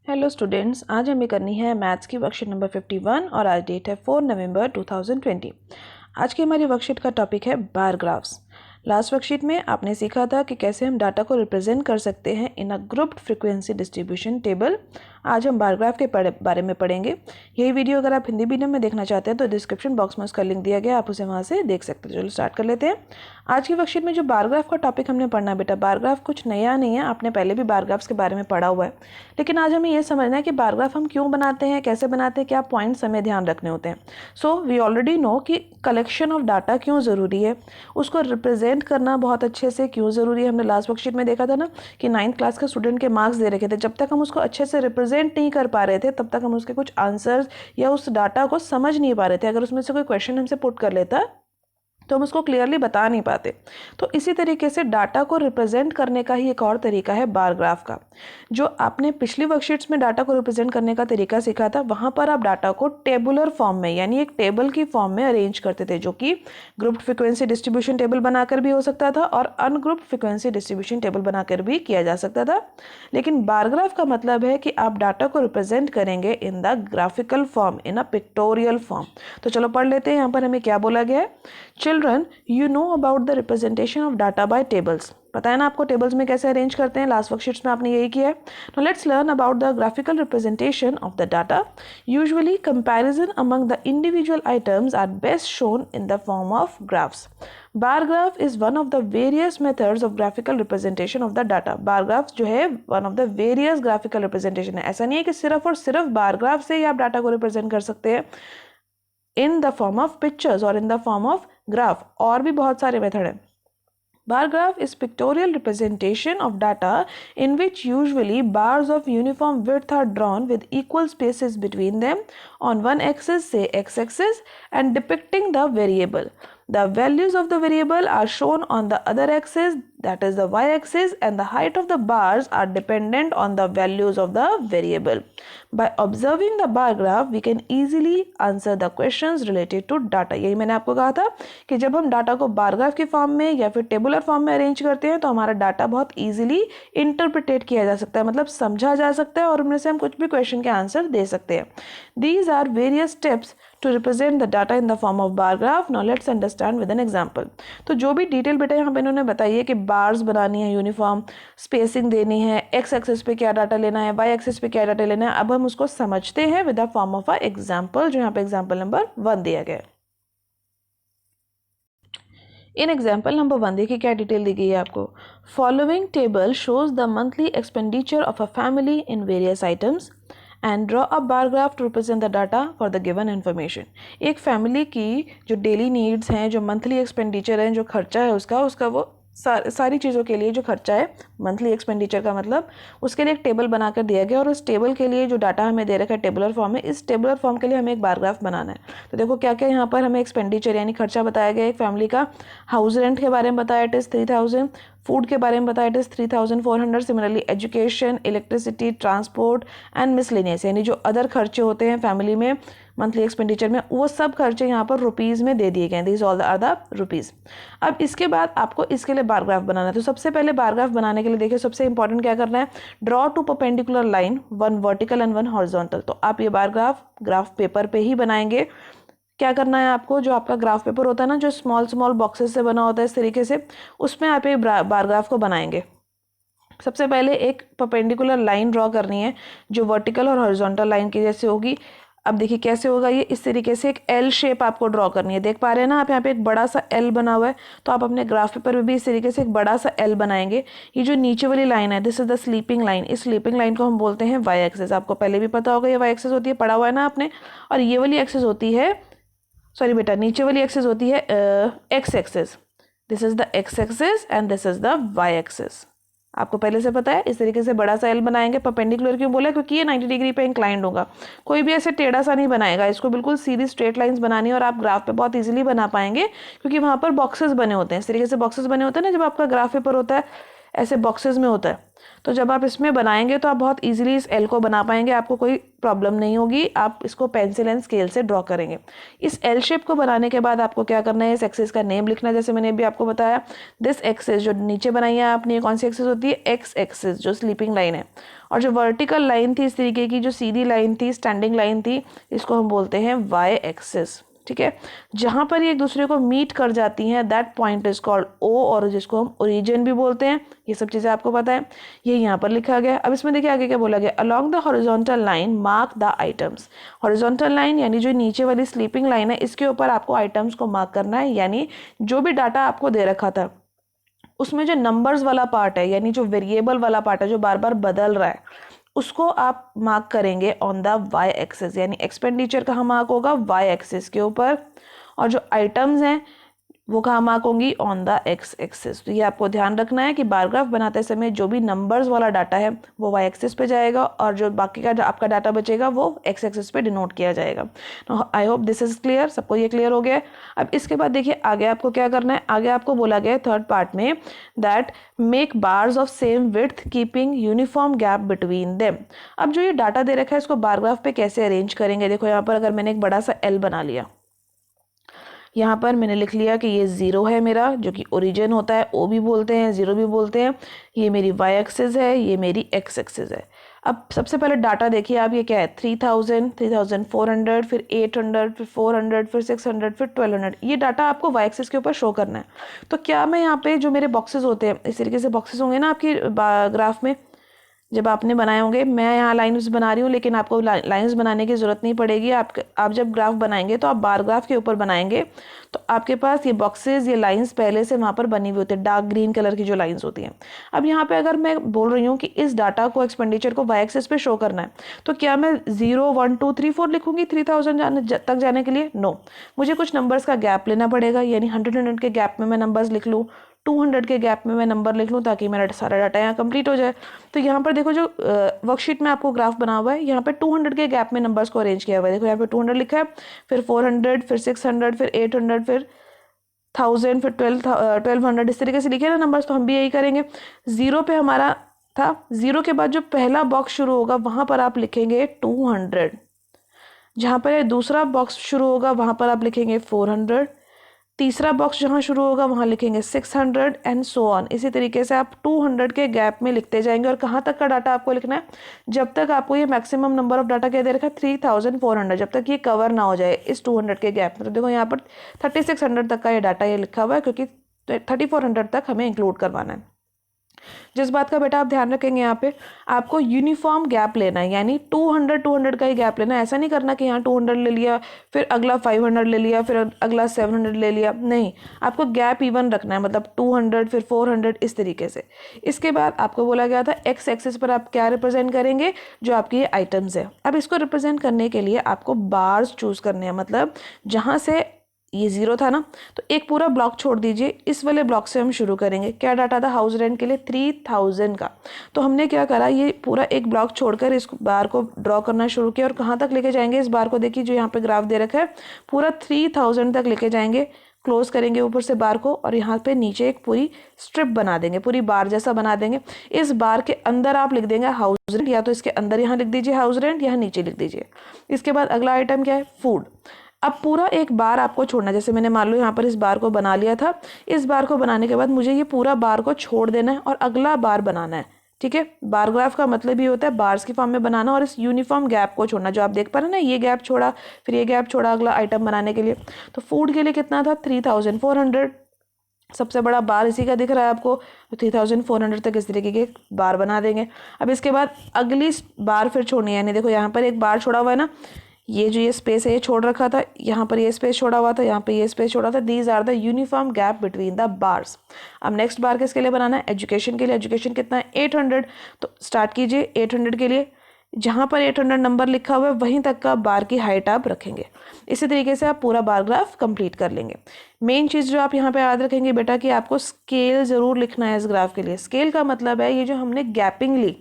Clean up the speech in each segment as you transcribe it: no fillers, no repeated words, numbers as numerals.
Hello students, आज हमें करनी है मैथ्स की वर्कशीट नंबर 51 और आज डेट है 4 नवंबर 2020। आज की हमारी वर्कशीट का टॉपिक है बार ग्राफ्स। लास्ट वर्कशीट में आपने सीखा था कि कैसे हम डाटा को रिप्रेजेंट कर सकते हैं इन अ ग्रुप्ड फ्रीक्वेंसी डिस्ट्रीब्यूशन टेबल। आज हम बार ग्राफ के बारे में पढ़ेंगे। यही वीडियो अगर आप हिंदी मीडियम में देखना चाहते हैं तो डिस्क्रिप्शन बॉक्स में उसका लिंक दिया गया, आप उसे वहाँ से देख सकते हैं। चलो स्टार्ट कर लेते हैं। आज की वर्कशीट में जो बार ग्राफ का टॉपिक हमने पढ़ना है बेटा, बार ग्राफ कुछ नया नहीं है, आपने पहले भी बार ग्राफ्स के बारे में पढ़ा हुआ है, लेकिन आज हमें यह समझना है कि बार ग्राफ हम क्यों बनाते हैं, कैसे बनाते हैं, क्या पॉइंट्स हमें ध्यान रखने होते हैं। सो वी ऑलरेडी नो कि कलेक्शन ऑफ डाटा क्यों ज़रूरी है, उसको रिप्रेजेंट करना बहुत अच्छे से क्यों ज़रूरी है। हमने लास्ट वर्कशीट में देखा था ना कि 9th क्लास के स्टूडेंट के मार्क्स दे रखे थे, जब तक हम उसको अच्छे से रिप्रेजेंट नहीं कर पा रहे थे तब तक हम उसके कुछ आंसर्स या उस डाटा को समझ नहीं पा रहे थे। अगर उसमें से कोई क्वेश्चन हमसे पुट कर लेता तो हम उसको क्लियरली बता नहीं पाते। तो इसी तरीके से डाटा को रिप्रेजेंट करने का ही एक और तरीका है बार ग्राफ का। जो आपने पिछली वर्कशीट्स में डाटा को रिप्रेजेंट करने का तरीका सीखा था, वहाँ पर आप डाटा को टेबुलर फॉर्म में यानी एक टेबल की फॉर्म में अरेंज करते थे, जो कि ग्रुप्ड फ्रीक्वेंसी डिस्ट्रीब्यूशन टेबल बनाकर भी हो सकता था और अनग्रुप्ड फ्रीक्वेंसी डिस्ट्रीब्यूशन टेबल बनाकर भी किया जा सकता था। लेकिन बार ग्राफ का मतलब है कि आप डाटा को रिप्रेजेंट करेंगे in the graphical form, in a pictorial form. तो चलो पढ़ लेते हैं। यहाँ पर हमें क्या बोला गया है। Children, you know about the representation of data by tables. पता है ना आपको टेबल्स में कैसे अरेंज करते हैं, लास्ट वर्कशीट्स में आपने यही किया है। Now let's learn about the graphical representation of the data. Usually comparison among the individual items are best shown in the form of graphs. Bar graph is one of the various methods of graphical representation of the data. Bar graph जो है one of the various graphical representation है। ऐसा नहीं है कि सिर्फ और सिर्फ बार ग्राफ से ही आप डाटा को रिप्रेजेंट कर सकते हैं in the form of pictures और in the form of graph, और भी बहुत सारे मेथड हैं। Bar graph is pictorial representation of data in which usually bars of uniform width are drawn with equal spaces between them on one axis, say x-axis, and depicting the variable. The values of the variable are shown on the other axis, that is the y-axis, and the height of the bars are dependent on the values of the variable. By observing the bar graph, we can easily answer the questions related to data. यही मैंने आपको कहा था कि जब हम data को bar graph के फॉर्म में या फिर टेबुलर फॉर्म में अरेंज करते हैं तो हमारा डाटा बहुत इजीली इंटरप्रिटेट किया जा सकता है, मतलब समझा जा सकता है और उनमें से हम कुछ भी क्वेश्चन के आंसर दे सकते हैं। These are various steps to represent the data in the form of bar graph. Now let's understand with an example. तो जो भी डिटेल बेटा यहाँ पे इन्होंने बताई है कि बार्स बनानी है, यूनिफॉर्म स्पेसिंग देनी है, एक्स एक्सिस पे क्या डाटा लेना है, वाई एक्सिस पे क्या डाटा लेना है, अब हम उसको समझते हैं with the form of a example, जो यहाँ पे एग्जाम्पल नंबर 1 दिया गया है। इन एग्जाम्पल नंबर 1 देखिए क्या डिटेल दी गई है आपको। Following table shows the monthly expenditure of a family in various items and draw a bar graph to represent the data for the given information. एक family की जो डेली नीड्स हैं, जो मंथली एक्सपेंडिचर है, जो खर्चा है उसका वो सारी चीज़ों के लिए जो खर्चा है, मंथली एक्सपेंडिचर का मतलब, उसके लिए एक टेबल बनाकर दिया गया और उस टेबल के लिए जो डाटा हमें दे रखा है टेबुलर फॉर्म में, इस टेबुलर फॉर्म के लिए हमें एक बार ग्राफ बनाना है। तो देखो क्या क्या यहाँ पर हमें एक्सपेंडिचर यानी खर्चा बताया गया। एक फैमिली का हाउस रेंट के बारे में बताया, इट इज़ 3000। फूड के बारे में बताया, it is 3400। Similarly education, electricity, transport and miscellaneous यानी जो अदर खर्चे होते हैं फैमिली में मंथली एक्सपेंडिचर में, वो सब खर्चे यहाँ पर रुपीज़ में दे दिए गए हैं। This all are the rupees. अब इसके बाद आपको इसके लिए बार ग्राफ बनाना है। तो सबसे पहले बार ग्राफ बनाने के लिए देखिए सबसे इंपॉर्टेंट क्या करना है, draw two perpendicular line, one vertical and one horizontal. तो आप ये बार ग्राफ पेपर पे ही बनाएंगे। क्या करना है आपको, जो आपका ग्राफ पेपर होता है ना, जो स्मॉल स्मॉल बॉक्सेस से बना होता है इस तरीके से, उसमें आप ये बार ग्राफ को बनाएंगे। सबसे पहले एक परपेंडिकुलर लाइन ड्रॉ करनी है जो वर्टिकल और हॉरिजॉन्टल लाइन की जैसे होगी। अब देखिए कैसे होगा ये, इस तरीके से एक एल शेप आपको ड्रॉ करनी है। देख पा रहे हैं ना आप, यहाँ पे एक बड़ा सा एल बना हुआ है, तो आप अपने ग्राफ पेपर में भी इस तरीके से एक बड़ा सा एल बनाएंगे। ये जो नीचे वाली लाइन है, this is the sleeping line. इस स्लीपिंग लाइन को हम बोलते हैं वाई एक्सिस। आपको पहले भी पता होगा ये वाई एक्सिस होती है, पढ़ा हुआ है ना आपने। और ये वाली एक्सिस होती है, सॉरी बेटा, नीचे वाली एक्सिस होती है X axis. This is the X axis and this is the Y axis. आपको पहले से पता है। इस तरीके से बड़ा सा एल बनाएंगे। परपेंडिकुलर क्यों बोला, क्योंकि ये 90 डिग्री पे इंक्लाइंड होगा। कोई भी ऐसे टेढ़ा सा नहीं बनाएगा, इसको बिल्कुल सीधी स्ट्रेट लाइंस बनानी है और आप ग्राफ पे बहुत इजीली बना पाएंगे क्योंकि वहाँ पर बॉक्सेस बने होते हैं। इस तरीके से बॉक्सेस बने होते हैं ना जब आपका ग्राफ पेपर होता है, ऐसे बॉक्सेस में होता है। तो जब आप इसमें बनाएंगे तो आप बहुत इजीली इस एल को बना पाएंगे, आपको कोई प्रॉब्लम नहीं होगी। आप इसको पेंसिल एंड स्केल से ड्रॉ करेंगे। इस एल शेप को बनाने के बाद आपको क्या करना है, इस एक्सिस का नेम लिखना है, जैसे मैंने अभी आपको बताया। दिस एक्सिस जो नीचे बनाई है आपने, ये कौन सी एक्सिस होती है, एक्स एक्सिस, जो स्लीपिंग लाइन है। और जो वर्टिकल लाइन थी इस तरीके की, जो सीधी लाइन थी, स्टैंडिंग लाइन थी, इसको हम बोलते हैं वाई एक्सिस। ठीक है, जहां पर ये एक दूसरे को मीट कर जाती हैं दैट पॉइंट इज कॉल्ड ओ, और जिसको हम ओरिजिन भी बोलते हैं। ये सब चीज़ें आपको पता है, ये यहाँ पर लिखा गया। अब इसमें देखिए आगे क्या बोला गया, along the horizontal line mark the items. Horizontal line यानी जो नीचे वाली स्लीपिंग लाइन है, इसके ऊपर आपको आइटम्स को मार्क करना है। यानी जो भी डाटा आपको दे रखा था उसमें जो नंबर्स वाला पार्ट है, यानी जो वेरिएबल वाला पार्ट है जो बार बार बदल रहा है, उसको आप मार्क करेंगे ऑन द वाई एक्सिस। यानी एक्सपेंडिचर कहाँ मार्क होगा, वाई एक्सिस के ऊपर, और जो आइटम्स हैं वो कहाँ मार्क होंगी, ऑन द एक्स एक्सिस। तो ये आपको ध्यान रखना है कि बार ग्राफ बनाते समय जो भी नंबर्स वाला डाटा है वो वाई एक्सिस पे जाएगा, और जो बाकी का आपका डाटा बचेगा वो एक्स एक्सिस पे डिनोट किया जाएगा। I hope this is clear, सबको ये क्लियर हो गया है। अब इसके बाद देखिए आगे आपको क्या करना है, आगे आपको बोला गया है थर्ड पार्ट में that make bars of same width keeping uniform gap between them. अब जो ये डाटा दे रखा है इसको बार ग्राफ पे कैसे अरेंज करेंगे, देखो यहाँ पर अगर मैंने एक बड़ा सा एल बना लिया, यहाँ पर मैंने लिख लिया कि ये ज़ीरो है मेरा, जो कि ओरिजिन होता है, ओ भी बोलते हैं, ज़ीरो भी बोलते हैं। ये मेरी वाई एक्सिस है, ये मेरी एक्स एक्सिस है। अब सबसे पहले डाटा देखिए आप, ये क्या है, 3000, 3400, फिर 800, फिर 400, फिर 600, फिर 1200। ये डाटा आपको वाई एक्सिस के ऊपर शो करना है। तो क्या मैं यहाँ पे जो मेरे बॉक्सेस होते हैं, इस तरीके से बॉक्सेस होंगे ना आपकी ग्राफ में, जब आपने बनाए होंगे, मैं यहाँ लाइन्स बना रही हूँ लेकिन आपको लाइन्स बनाने की ज़रूरत नहीं पड़ेगी। आप जब ग्राफ बनाएंगे तो आप बार ग्राफ के ऊपर बनाएंगे तो आपके पास ये बॉक्सेस, ये लाइन्स पहले से वहाँ पर बनी हुई होती है, डार्क ग्रीन कलर की जो लाइन्स होती हैं। अब यहाँ पे अगर मैं बोल रही हूँ कि इस डाटा को, एक्सपेंडिचर को वाई एक्सिस पे शो करना है, तो क्या मैं 0 1 2 3 4 लिखूंगी 3000 तक जाने के लिए? नो, मुझे कुछ नंबर्स का गैप लेना पड़ेगा। यानी 100 के गैप में मैं नंबर्स लिख लूँ, 200 के गैप में मैं नंबर लिख लूँ, ताकि मेरा सारा डाटा यहाँ कंप्लीट हो जाए। तो यहाँ पर देखो जो वर्कशीट में आपको ग्राफ बना हुआ है, यहाँ पे 200 के गैप में नंबर्स को अरेंज किया हुआ है। देखो यहाँ पे 200 लिखा है, फिर 400, फिर 600, फिर 800, फिर 1000, फिर 1200, इस तरीके से लिखे ना नंबर्स। तो हम भी यही करेंगे। ज़ीरो पे हमारा था, ज़ीरो के बाद जो पहला बॉक्स शुरू होगा वहाँ पर आप लिखेंगे 200, जहाँ पर दूसरा बॉक्स शुरू होगा वहाँ पर आप लिखेंगे 400, तीसरा बॉक्स जहाँ शुरू होगा वहाँ लिखेंगे 600 एंड सो ऑन। इसी तरीके से आप 200 के गैप में लिखते जाएंगे। और कहाँ तक का डाटा आपको लिखना है, जब तक आपको ये मैक्सिमम नंबर ऑफ डाटा क्या दे रखा है, 3400, जब तक ये कवर ना हो जाए इस 200 के गैप में। तो देखो यहाँ पर 3600 तक का ये डाटा ये लिखा हुआ है, क्योंकि 3400 तक हमें इंक्लूड करवाना है। जिस बात का बेटा आप ध्यान रखेंगे, यहाँ पे आपको यूनिफॉर्म गैप लेना है, यानी 200 का ही गैप लेना है। ऐसा नहीं करना कि यहाँ 200 ले लिया, फिर अगला 500 ले लिया, फिर अगला 700 ले लिया। नहीं, आपको गैप इवन रखना है, मतलब 200 फिर 400, इस तरीके से। इसके बाद आपको बोला गया था एक्स एक्सिस पर आप क्या रिप्रेजेंट करेंगे, जो आपकी आइटम्स है। अब इसको रिप्रेजेंट करने के लिए आपको बार्स चूज करने हैं, मतलब जहाँ से ये ज़ीरो था ना, तो एक पूरा ब्लॉक छोड़ दीजिए। इस वाले ब्लॉक से हम शुरू करेंगे। क्या डाटा था हाउस रेंट के लिए, 3000 का। तो हमने क्या करा, ये पूरा एक ब्लॉक छोड़कर इस बार को ड्रॉ करना शुरू किया। और कहाँ तक लेके जाएंगे इस बार को, देखिए जो यहाँ पे ग्राफ दे रखा है, पूरा 3000 तक लेके जाएंगे। क्लोज करेंगे ऊपर से बार को, और यहाँ पे नीचे एक पूरी स्ट्रिप बना देंगे, पूरी बार जैसा बना देंगे। इस बार के अंदर आप लिख देंगे हाउस रेंट, या तो इसके अंदर यहाँ लिख दीजिए हाउस रेंट, यहाँ नीचे लिख दीजिए। इसके बाद अगला आइटम क्या है, फूड। अब पूरा एक बार आपको छोड़ना, जैसे मैंने मान लो यहाँ पर इस बार को बना लिया था। इस बार को बनाने के बाद मुझे ये पूरा बार को छोड़ देना है और अगला बार बनाना है। ठीक है, बार ग्राफ का मतलब ये होता है बार्स की फॉर्म में बनाना और इस यूनिफॉर्म गैप को छोड़ना। जो आप देख पा रहे हैं ना, ये गैप छोड़ा, फिर ये गैप छोड़ा अगला आइटम बनाने के लिए। तो फूड के लिए कितना था, 3400। सबसे बड़ा बार इसी का दिख रहा है आपको, 3400 तक इस तरीके के बार बना देंगे। अब इसके बाद अगली बार फिर छोड़नी है, यानी देखो यहाँ पर एक बार छोड़ा हुआ है ना, ये जो ये स्पेस है ये छोड़ रखा था, यहाँ पर ये स्पेस छोड़ा हुआ था, यहाँ पे ये स्पेस छोड़ा था। These are the uniform gap between the bars. अब नेक्स्ट बार किसके लिए बनाना है, एजुकेशन के लिए। एजुकेशन कितना है, 800। तो स्टार्ट कीजिए 800 के लिए, जहाँ पर 800 नंबर लिखा हुआ है वहीं तक का बार की हाइट आप रखेंगे। इसी तरीके से आप पूरा बार ग्राफ कंप्लीट कर लेंगे। मेन चीज़ जो आप यहाँ पे याद रखेंगे बेटा कि आपको स्केल ज़रूर लिखना है इस ग्राफ के लिए। स्केल का मतलब है ये जो हमने गैपिंग ली,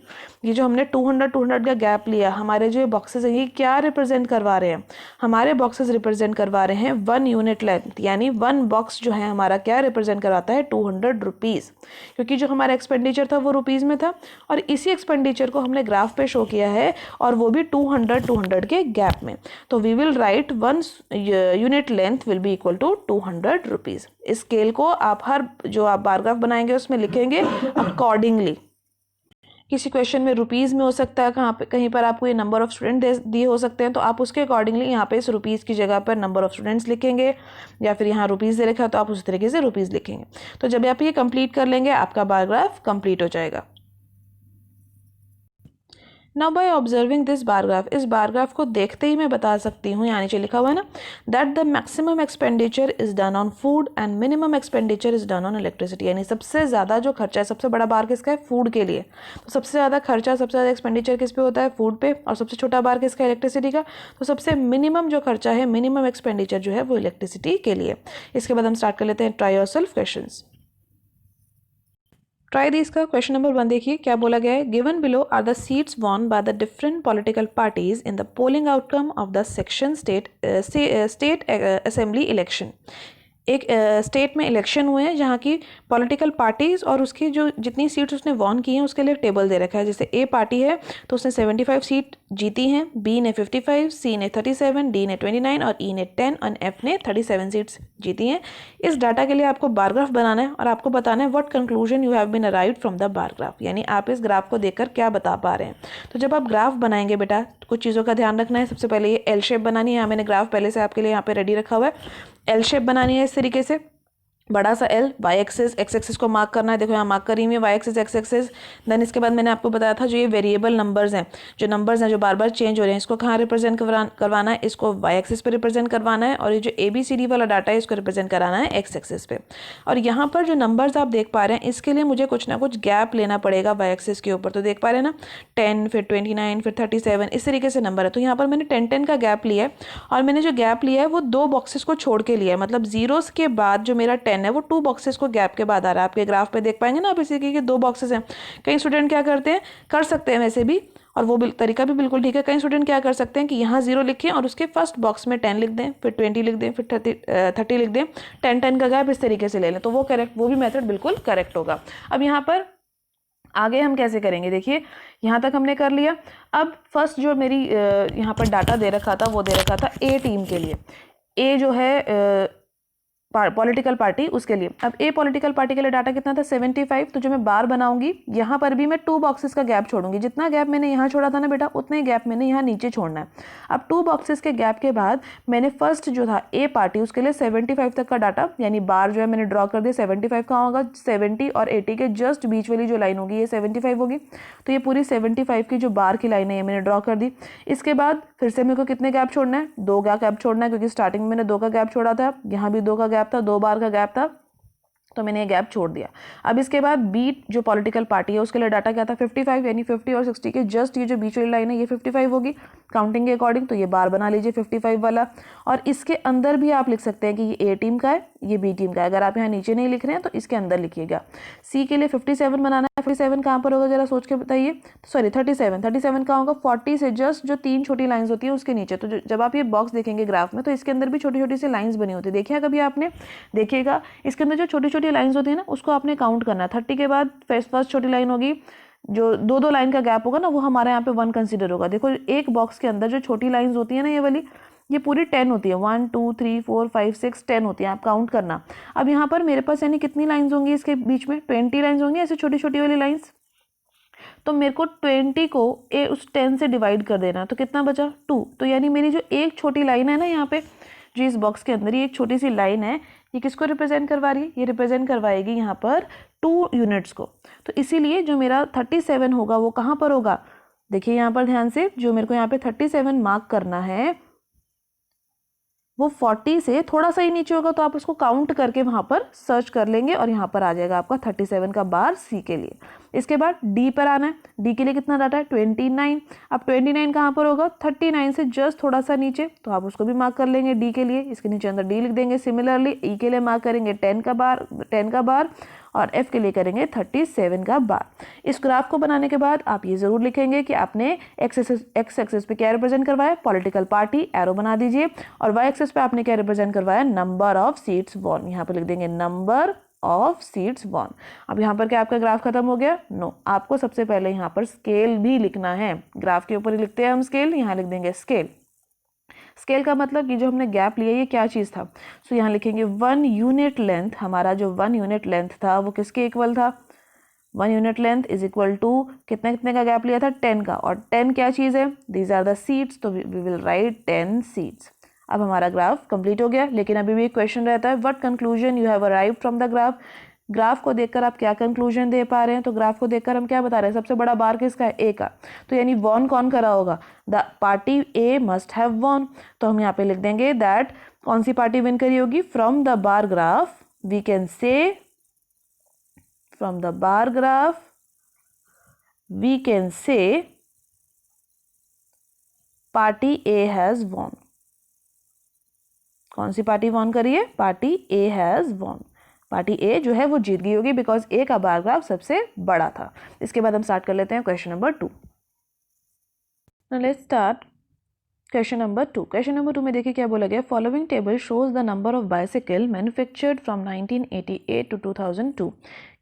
ये जो हमने 200 का गैप लिया, हमारे जो बॉक्सेस हैं ये क्या रिप्रेजेंट करवा रहे हैं? हमारे बॉक्सेस रिप्रेजेंट करवा रहे हैं 1 यूनिट लेंथ, यानी 1 बॉक्स जो है हमारा क्या रिप्रेजेंट करवाता है? 200 रुपीज़, क्योंकि जो हमारा एक्सपेंडिचर था वो रुपीज़ में था और इसी एक्सपेंडिचर को हमने ग्राफ पे शो किया है और वो भी 200 के गैप में। तो we will write 1 unit length will be equal to 200 rupees. इस स्केल को आप हर जो आप बार ग्राफ बनाएंगे उसमें लिखेंगे अकॉर्डिंगली। किसी क्वेश्चन में रुपीज़ में हो सकता है, कहाँ पे कहीं पर आपको ये नंबर ऑफ़ स्टूडेंट दिए हो सकते हैं, तो आप उसके अकॉर्डिंगली यहाँ पे इस रुपीज़ की जगह पर नंबर ऑफ़ स्टूडेंट्स लिखेंगे, या फिर यहाँ रुपीज़ दे रखा है तो आप उसी तरीके से रुपीज़ लिखेंगे। तो जब आप ये कंप्लीट कर लेंगे आपका बार ग्राफ कंप्लीट हो जाएगा। Now by observing this bar graph, इस बार ग्राफ को देखते ही मैं बता सकती हूँ, यहाँ नीचे लिखा हुआ है ना, that the maximum expenditure is done on food and minimum expenditure is done on electricity. यानी सबसे ज़्यादा जो खर्चा है, सबसे बड़ा बार किसका है? फूड के लिए। तो सबसे ज़्यादा खर्चा, सबसे ज़्यादा एक्सपेंडिचर किस पे होता है? फूड पे। और सबसे छोटा बार किसका? इलेक्ट्रिसिटी का। तो सबसे मिनिमम जो खर्चा है, मिनिमम एक्सपेंडिचर जो है वो इलेक्ट्रिसिटी के लिए। इसके बाद हम स्टार्ट कर लेते हैं try yourself questions. Try this का क्वेश्चन नंबर 1 देखिए क्या बोला गया है। Given below are the seats won by the different political parties in the polling outcome of the section state assembly election. एक स्टेट में इलेक्शन हुए हैं जहाँ की पॉलिटिकल पार्टीज और उसकी जो जितनी सीट्स उसने वॉन की हैं उसके लिए टेबल दे रखा है। जैसे ए पार्टी है तो उसने 75 सीट जीती हैं, बी ने 55, सी ने 37, डी ने 29 और ई ने 10 और एफ ने 37 सीट्स जीती हैं। इस डाटा के लिए आपको बार ग्राफ बनाना है और आपको बताना है what conclusion you have been arrived from the bar graph, यानी आप इस ग्राफ को देखकर क्या बता पा रहे हैं। तो जब आप ग्राफ बनाएंगे बेटा कुछ चीज़ों का ध्यान रखना है। सबसे पहले ये एल शेप बनानी है। यहाँ मैंने ग्राफ पहले से आपके लिए यहाँ पे रेडी रखा हुआ है। एल शेप बनानी है इस तरीके से, बड़ा सा L, Y axis X axis को मार्क करना है। देखो यहाँ मार्क करी हुई है Y axis X axis. Then इसके बाद मैंने आपको बताया था जो ये वेरिएबल नंबर्स हैं, जो नंबर्स हैं जो बार बार चेंज हो रहे हैं, इसको कहाँ रिप्रेजेंट करवाना है? इसको वाई एक्सिस पे रिप्रेजेंट करवाना है। और ये जो ABCD वाला डाटा है इसको रिप्रेजेंट कराना है एक्स एक्सिस पे। और यहाँ पर जो नंबर्स आप देख पा रहे हैं इसके लिए मुझे कुछ ना कुछ गैप लेना पड़ेगा वाई एक्सिस के ऊपर। तो देख पा रहे हैं ना, 10, फिर 29, फिर 37, इस तरीके से नंबर है। तो यहाँ पर मैंने 10 का गैप लिया है और मैंने जो गैप लिया है वो 2 बॉक्सेस को छोड़ के लिया है। मतलब जीरोस के बाद जो मेरा 10 है वो 2 बॉक्सेस को गैप के बाद आ रहा है। आपके ग्राफ पे देख पाएंगे ना आप इसी के 2 बॉक्सेस हैं। कई स्टूडेंट क्या करते हैं, कर सकते हैं वैसे भी, और वो तरीका भी बिल्कुल ठीक है। कई स्टूडेंट क्या कर सकते हैं कि यहाँ 0 लिखें और उसके फर्स्ट बॉक्स में 10 लिख दें, फिर 20 लिख दें, फिर 30 लिख दें, 10 का गैप इस तरीके से ले लें। तो वो भी मेथड बिल्कुल करेक्ट होगा। अब यहाँ पर आगे हम कैसे करेंगे, देखिए यहाँ तक हमने कर लिया। अब फर्स्ट जो मेरी यहाँ पर डाटा दे रखा था वो दे रखा था ए टीम के लिए। ए जो है पॉलिटिकल पार्टी, उसके लिए। अब ए पॉलिटिकल पार्टी के लिए डाटा कितना था? 75। तो जो मैं बार बनाऊंगी यहाँ पर भी मैं 2 बॉक्सेस का गैप छोड़ूंगी। जितना गैप मैंने यहाँ छोड़ा था ना बेटा उतना ही गैप मैंने यहाँ नीचे छोड़ना है। अब 2 बॉक्सेस के गैप के बाद मैंने फर्स्ट जो था ए पार्टी उसके लिए 75 तक का डाटा, यानी बार जो है मैंने ड्रॉ कर दिया। 75 कहाँ होगा? 70 और 80 के जस्ट बीच वाली जो लाइन होगी ये 75 होगी। तो ये पूरी 75 की जो बार की लाइन है ये मैंने ड्रॉ कर दी। इसके बाद फिर से मेरे को कितने गैप छोड़ना है? 2 का गैप छोड़ना है, क्योंकि स्टार्टिंग में मैंने 2 का गैप छोड़ा था, यहाँ भी 2 का गैप था, 2 बार का गैप था, तो मैंने ये गैप छोड़ दिया। अब इसके बाद बी जो पॉलिटिकल पार्टी है उसके लिए डाटा क्या था? 55, यानी 50 और 60 के जस्ट ये जो बीच वाली लाइन है ये 55 होगी काउंटिंग के अकॉर्डिंग। तो ये बार बना लीजिए 55 वाला। और इसके अंदर भी आप लिख सकते हैं कि ये ए टीम का है, ये बी टीम का है। अगर आप यहाँ नीचे नहीं लिख रहे हैं तो इसके अंदर लिखिएगा। सी के लिए 57 बनाना है। 57 कहाँ पर होगा जरा सोच के बताइए। सॉरी 37 कहाँ होगा? 40 से जस्ट जो 3 छोटी लाइन्स होती है उसके नीचे। तो जब आप ये बॉक्स देखेंगे ग्राफ में तो इसके अंदर भी छोटी छोटी सी लाइन्स बनी होती है। देखिए कभी आपने, देखिएगा इसके अंदर जो छोटी छोटी लाइन्स होती है ना उसको आपने काउंट करना है। 30 के बाद फर्स्ट छोटी लाइन होगी, जो 2 लाइन का गैप होगा ना वो हमारे यहाँ पे 1 कंसिडर होगा। देखो एक बॉक्स के अंदर जो छोटी लाइंस होती है ना ये वाली, ये पूरी 10 होती है। 1 2 3 4 5 6 10 होती है, आप काउंट करना। अब यहाँ पर मेरे पास यानी कितनी लाइंस होंगी इसके बीच में? 20 लाइंस होंगी ऐसे छोटी छोटी वाली लाइंस। तो मेरे को 20 को उस 10 से डिवाइड कर देना, तो कितना बचा? 2। तो यानी मेरी जो एक छोटी लाइन है ना यहाँ पे, जो इस बॉक्स के अंदर ये एक छोटी सी लाइन है, ये किसको रिप्रेजेंट करवा रही है? ये रिप्रेजेंट करवाएगी यहाँ पर 2 यूनिट्स को। तो इसीलिए जो मेरा 37 होगा वो कहाँ पर होगा? देखिए यहाँ पर ध्यान से, जो मेरे को यहाँ पे 37 मार्क करना है वो 40 से थोड़ा सा ही नीचे होगा तो आप उसको काउंट करके वहाँ पर सर्च कर लेंगे और यहाँ पर आ जाएगा आपका 37 का बार सी के लिए। इसके बाद डी पर आना है। डी के लिए कितना डाटा है 29। अब 29 कहाँ पर होगा 39 से जस्ट थोड़ा सा नीचे, तो आप उसको भी मार्क कर लेंगे डी के लिए। इसके नीचे अंदर डी लिख देंगे। सिमिलरली ई के लिए मार्क करेंगे 10 का बार और एफ के लिए करेंगे 37 का बार। इस ग्राफ को बनाने के बाद आप ये जरूर लिखेंगे कि आपने एक्स एक्सिस पे क्या रिप्रेजेंट करवाया, पॉलिटिकल पार्टी, एरो बना दीजिए, और वाई एक्सिस पे आपने क्या रिप्रेजेंट करवाया, नंबर ऑफ सीट्स वॉन। यहाँ पर लिख देंगे नंबर ऑफ सीट्स वॉन। अब यहाँ पर क्या आपका ग्राफ खत्म हो गया? नो, आपको सबसे पहले यहाँ पर स्केल भी लिखना है। ग्राफ के ऊपर ही लिखते हैं हम स्केल, यहाँ लिख देंगे स्केल। स्केल का मतलब कि जो हमने गैप लिया ये क्या चीज़ था, सो यहाँ लिखेंगे 1 यूनिट लेंथ। हमारा जो 1 यूनिट लेंथ था वो किसके इक्वल था, 1 unit length is equal to कितने का गैप लिया था, 10 का। और 10 क्या चीज़ है, दीज आर द सीट्स, तो वी विल राइट 10 सीट्स। अब हमारा ग्राफ कंप्लीट हो गया, लेकिन अभी भी एक क्वेश्चन रहता है, what conclusion you have arrived from the graph. Graph को देखकर आप क्या कंक्लूजन दे पा रहे हैं, तो ग्राफ को देखकर हम क्या बता रहे हैं, सबसे बड़ा बार किसका है, ए का। तो यानी वॉन कौन करा होगा, the party A must have von. तो हम यहाँ पे लिख देंगे दैट कौन सी पार्टी विन करी होगी, from the bar graph we can say, from the bar graph we can say party A has won. कौन सी पार्टी वॉन करी है, party A has won. Party A जो है वो जीत गई होगी बिकॉज ए का बार ग्राफ सबसे बड़ा था। इसके बाद हम स्टार्ट कर लेते हैं question number 2। Let's start question number 2। Question number 2 में देखिए क्या बोला गया, following table shows the number of bicycle manufactured from 1988 to 2002।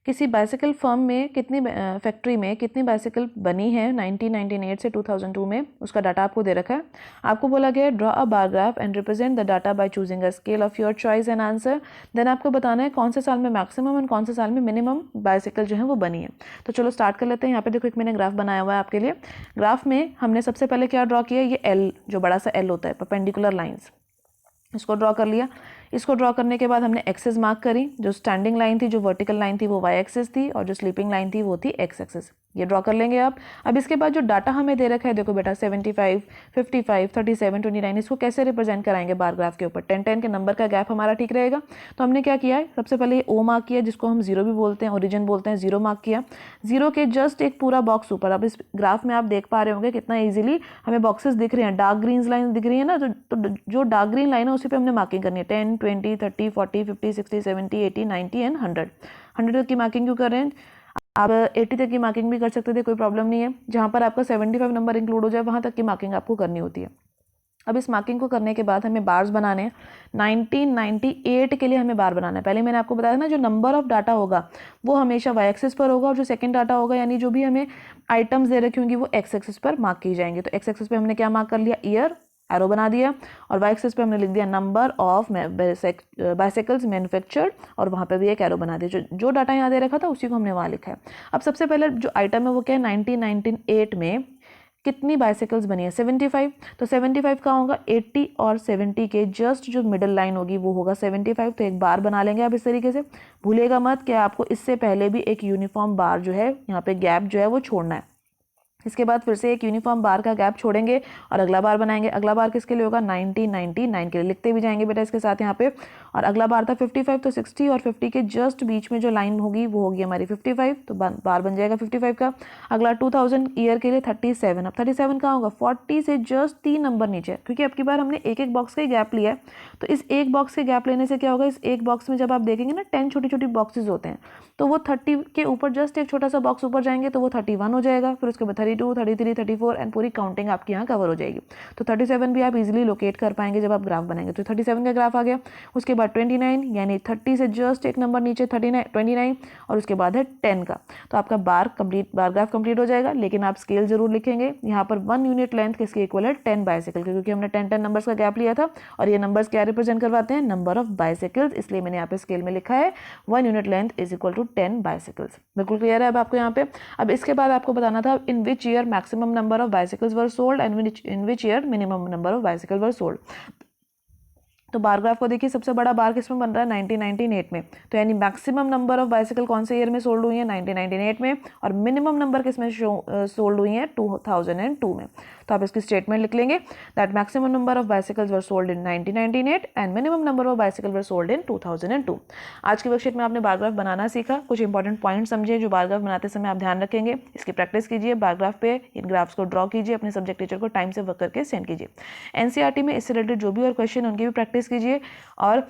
किसी बाइसिकल फर्म में कितनी फैक्ट्री में कितनी बाइसिकल बनी है 1998 से 2002 में, उसका डाटा आपको दे रखा है। आपको बोला गया draw a bar graph and represent the data by choosing a scale of your choice and answer. Then आपको बताना है कौन से साल में मैक्सिमम एंड कौन से साल में मिनिमम बाइसिकल जो है वो बनी है। तो चलो स्टार्ट कर लेते हैं। यहाँ पे देखो एक मैंने ग्राफ बनाया हुआ है आपके लिए। ग्राफ में हमने सबसे पहले क्या ड्रॉ किया, ये एल, जो बड़ा सा एल होता है, परपेंडिकुलर लाइन्स, इसको ड्रॉ कर लिया। इसको ड्रॉ करने के बाद हमने एक्सेस मार्क करी। जो स्टैंडिंग लाइन थी, जो वर्टिकल लाइन थी वो वाई एक्सेस थी, और जो स्लीपिंग लाइन थी वो थी एक्स एक्सेस। ये ड्रॉ कर लेंगे आप। अब इसके बाद जो डाटा हमें दे रखा है, देखो बेटा 75, 55, 37, 29, इसको कैसे रिप्रेजेंट कराएंगे बार ग्राफ के ऊपर, 10 के नंबर का गैप हमारा ठीक रहेगा। तो हमने क्या किया है, सबसे पहले ओ मार्क किया, जिसको हम जीरो भी बोलते हैं, ओरिजिन बोलते हैं, जीरो मार्क किया। जीरो के जस्ट एक पूरा बॉक्स ऊपर, अब इस ग्राफ में आप देख पा रहे होंगे कितना ईजिली हमें बॉक्सेस दिख रहे हैं, डार्क ग्रीन लाइन दिख रही है ना, तो जो डार्क ग्रीन लाइन है उसी पे हमने मार्किंग करनी है। 10, 20, 30, 40, 50, 60, 70, 80, 90 एंड 100। 100 तक की मार्किंग क्यों कर रहे हैं, आप 80 तक की मार्किंग भी कर सकते थे, कोई प्रॉब्लम नहीं है। जहाँ पर आपका 75 नंबर इंक्लूड हो जाए वहाँ तक की मार्किंग आपको करनी होती है। अब इस मार्किंग को करने के बाद हमें बार्स बनाने हैं। 1998 के लिए हमें बार बनाना है। पहले मैंने आपको बताया ना, जो नंबर ऑफ डाटा होगा वो हमेशा वाई एक्सिस पर होगा, और जो सेकंड डाटा होगा यानी जो भी हमें आइटम्स दे रखी होंगी वो एक्स एक्सिस पर मार्क की जाएंगे। तो एक्स एक्सिस पे हमने क्या मार्क कर लिया, ईयर, एरो बना दिया, और वाई एक्सिस पे हमने लिख दिया नंबर ऑफ बाइसिकल्स मैन्युफैक्चर्ड, और वहाँ पे भी एक एरो बना दिया। जो डाटा यहाँ दे रखा था उसी को हमने वहाँ लिखा है। अब सबसे पहले जो आइटम है वो क्या है, 1998 में कितनी बाइसिकल्स बनी है, 75। तो 75 का होगा 80 और 70 के जस्ट जो मिडिल लाइन होगी वो होगा 75। तो एक बार बना लेंगे आप इस तरीके से। भूलिएगा मत कि आपको इससे पहले भी एक यूनिफॉर्म बार जो है यहाँ पे गैप जो है वो छोड़ना है। इसके बाद फिर से एक यूनिफॉर्म बार का गैप छोड़ेंगे और अगला बार बनाएंगे। अगला बार किसके लिए होगा, 1999 के लिए, लिखते भी जाएंगे बेटा इसके साथ यहाँ पे। और अगला बार था 55, तो 60 और 50 के जस्ट बीच में जो लाइन होगी वो होगी हमारी 55, तो बार बन जाएगा 55 का। अगला 2000 ईयर के लिए 37। अब 37 का होगा 40 से जस्ट 3 नंबर नीचे, क्योंकि अब की बार हमने एक एक बॉक्स का ही गैप लिया है। तो इस एक बॉक्स के गैप लेने से क्या होगा, इस एक बॉक्स में जब आप देखेंगे ना 10 छोटी छोटी बॉक्सेस होते हैं, तो वो 30 के ऊपर जस्ट एक छोटा सा बॉक्स ऊपर जाएंगे तो वो 31 हो जाएगा। फिर उसके बाद 32, 33, 34 एंड पूरी काउंटिंग आपकी यहाँ कवर हो जाएगी। तो 37 भी आप इजीली लोकेट कर पाएंगे जब आप ग्राफ बनाएंगे। तो 37 का ग्राफ आ गया। उसके बाद 29 यानी 30 से जस्ट एक नंबर नीचे 29, और उसके बाद है 10 का। तो आपका बार ग्राफ कंप्लीट हो जाएगा। लेकिन आप स्केल जरूर लिखेंगे। यहाँ पर 1 यूनिट लेंथ किसके इक्वल है, 10 बाइसिकल के, क्योंकि हमने 10 नंबर्स का गैप लिया था, और ये नंबर्स क्या रिप्रेजेंट करवाते हैं, नंबर ऑफ बाइसिकल्स। इसलिए मैंने यहाँ पे स्केल में लिखा है 1 unit length is equal to 10 bicycles. बिल्कुल क्लियर है अब आपको यहाँ पे। अब इसके बाद आपको बताना था in which year maximum number of bicycles were sold and in which year minimum number of bicycle were sold. तो बार ग्राफ को देखिए, सबसे बड़ा बार किसमें बन रहा है, 1998 में। तो यानी मैक्सिमम नंबर ऑफ बाइसिकल कौन से ईयर में सोल्ड हुई है, 1998 में, और मिनिमम नंबर किसमें सोल्ड हुई है, 2002 में। तो आप इसकी स्टेटमेंट लिख लेंगे that maximum number of bicycles were sold in 1998 and minimum number of bicycle were sold in 2002। आज की वर्कशीट में आपने बार ग्राफ बनाना सीखा, कुछ इंपॉर्टेंट पॉइंट समझे जो बार ग्राफ बनाते समय आप ध्यान रखेंगे। इसकी प्रैक्टिस कीजिए, बार ग्राफ पे इन ग्राफ्स को ड्रॉ कीजिए, अपने सब्जेक्ट टीचर को टाइम से वर्क करके सेंड कीजिए। एनसीईआरटी में इससे रिलेटेड जो भी और क्वेश्चन उनकी भी प्रैक्टिस कीजिए और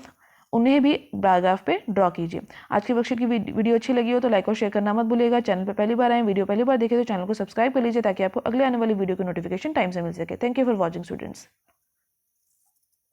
उन्हें भी बार ग्राफ पे ड्रॉ कीजिए। आज की वर्कशीट की वीडियो अच्छी लगी हो तो लाइक और शेयर करना मत भूलिएगा। चैनल पर पहली बार आए, वीडियो पहली बार देखें तो चैनल को सब्सक्राइब कर लीजिए ताकि आपको अगले आने वाली वीडियो की नोटिफिकेशन टाइम से मिल सके। Thank you for watching students.